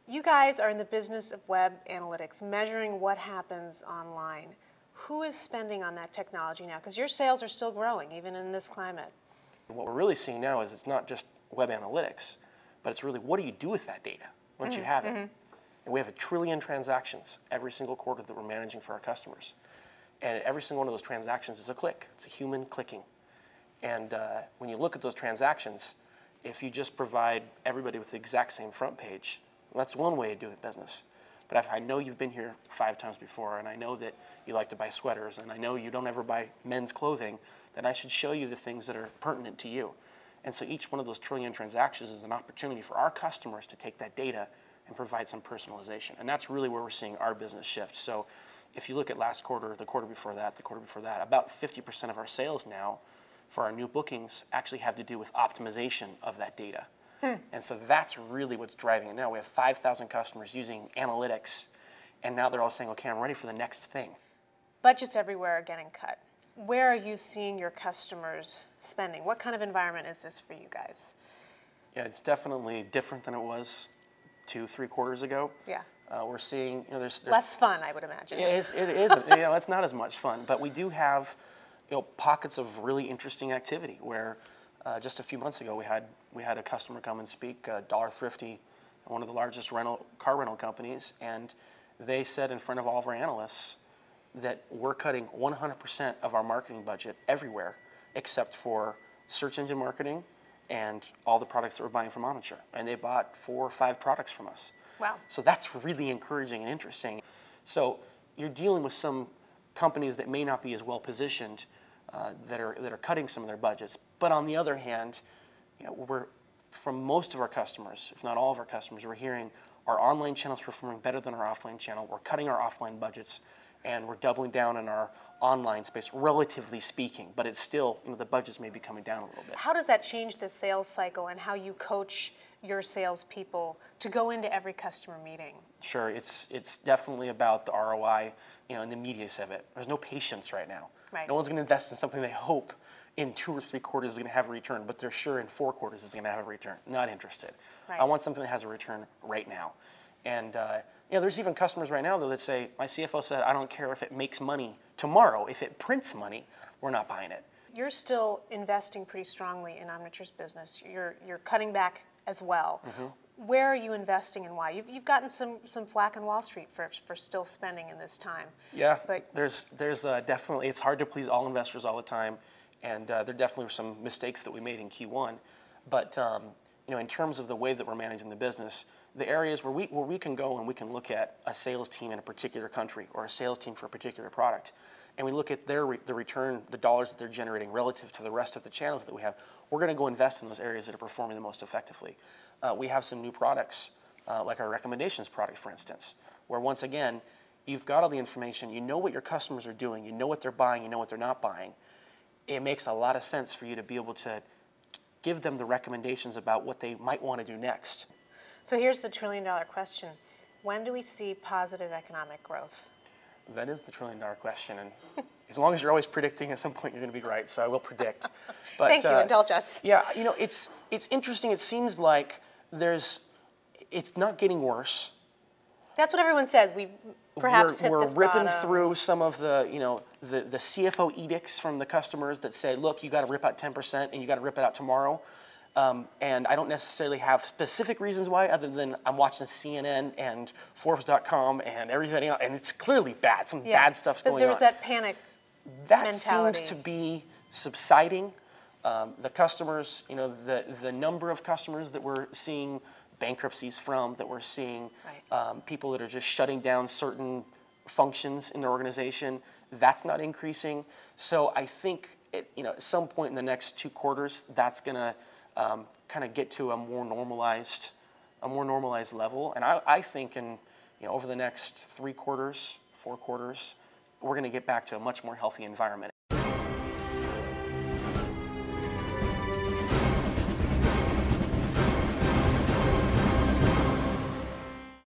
You guys are in the business of web analytics, measuring what happens online. Who is spending on that technology now? Because your sales are still growing, even in this climate. What we're really seeing now is it's not just web analytics, but it's really what do you do with that data once you have it? And we have 1 trillion transactions every single quarter that we're managing for our customers. And every single one of those transactions is a click. It's a human clicking. And when you look at those transactions, if you just provide everybody with the exact same front page, well, that's one way of doing business. But if I know you've been here 5 times before, and I know that you like to buy sweaters, and I know you don't ever buy men's clothing, then I should show you the things that are pertinent to you. And so each one of those 1 trillion transactions is an opportunity for our customers to take that data and provide some personalization. And that's really where we're seeing our business shift. So if you look at last quarter, the quarter before that, about 50% of our sales now for our new bookings actually have to do with optimization of that data. And so that's really what's driving it now. We have 5,000 customers using analytics, and now they're all saying, okay, I'm ready for the next thing. Budgets everywhere are getting cut. Where are you seeing your customers spending? What kind of environment is this for you guys? Yeah, it's definitely different than it was 2-3 quarters ago. Yeah. We're seeing, there's less fun, I would imagine. Yeah, it isn't. It's not as much fun, but we do have, pockets of really interesting activity where just a few months ago we had a customer come and speak, Dollar Thrifty, one of the largest car rental companies, and they said in front of all of our analysts that we're cutting 100% of our marketing budget everywhere except for search engine marketing and all the products that we're buying from Omniture. And they bought 4 or 5 products from us. Wow. So that's really encouraging and interesting. So you're dealing with some companies that may not be as well positioned that are cutting some of their budgets. But on the other hand, from most of our customers, if not all of our customers, we're hearing our online channel is performing better than our offline channel. We're cutting our offline budgets, and we're doubling down on our online space, relatively speaking. But it's still, the budgets may be coming down a little bit. How does that change the sales cycle and how you coach your salespeople to go into every customer meeting? Sure, it's definitely about the ROI, and the immediacy of it. There's no patience right now. Right. No one's going to invest in something they hope in 2 or 3 quarters is going to have a return, but they're sure in 4 quarters is going to have a return. Not interested. Right. I want something that has a return right now. And there's even customers right now though that say, my CFO said, I don't care if it makes money tomorrow. If it prints money, we're not buying it. You're still investing pretty strongly in Omniture's business. You're cutting back as well. Where are you investing and why? You've gotten some flack on Wall Street for still spending in this time. Yeah, but there's definitely, it's hard to please all investors all the time, and there definitely were some mistakes that we made in Q1. But in terms of the way that we're managing the business, the areas where we can go and we can look at a sales team in a particular country or a sales team for a particular product, and we look at the return, the dollars that they're generating relative to the rest of the channels that we have, we're going to go invest in those areas that are performing the most effectively. We have some new products, like our recommendations product, for instance, where once again, you've got all the information, you know what your customers are doing, you know what they're buying, you know what they're not buying. It makes a lot of sense for you to be able to give them the recommendations about what they might want to do next. So here's the $1 trillion question. When do we see positive economic growth? That is the $1 trillion question, and as long as you're always predicting, at some point you're going to be right, so I will predict. But, Thank you, indulge us. Yeah, it's interesting. It seems like it's not getting worse. That's what everyone says. We've perhaps hit this bottom. We're ripping through some of the CFO edicts from the customers that say, look, you got to rip out 10% and you got to rip it out tomorrow. And I don't necessarily have specific reasons why, other than I'm watching CNN and Forbes.com and everything else, and it's clearly bad. Some bad stuff's going on. There was that panic mentality. That seems to be subsiding. The customers, the number of customers that we're seeing bankruptcies from, that we're seeing people that are just shutting down certain functions in their organization, that's not increasing. So I think at some point in the next 2 quarters, that's going to kind of get to a more normalized level. And I think over the next 3 quarters, 4 quarters, we're going to get back to a much more healthy environment.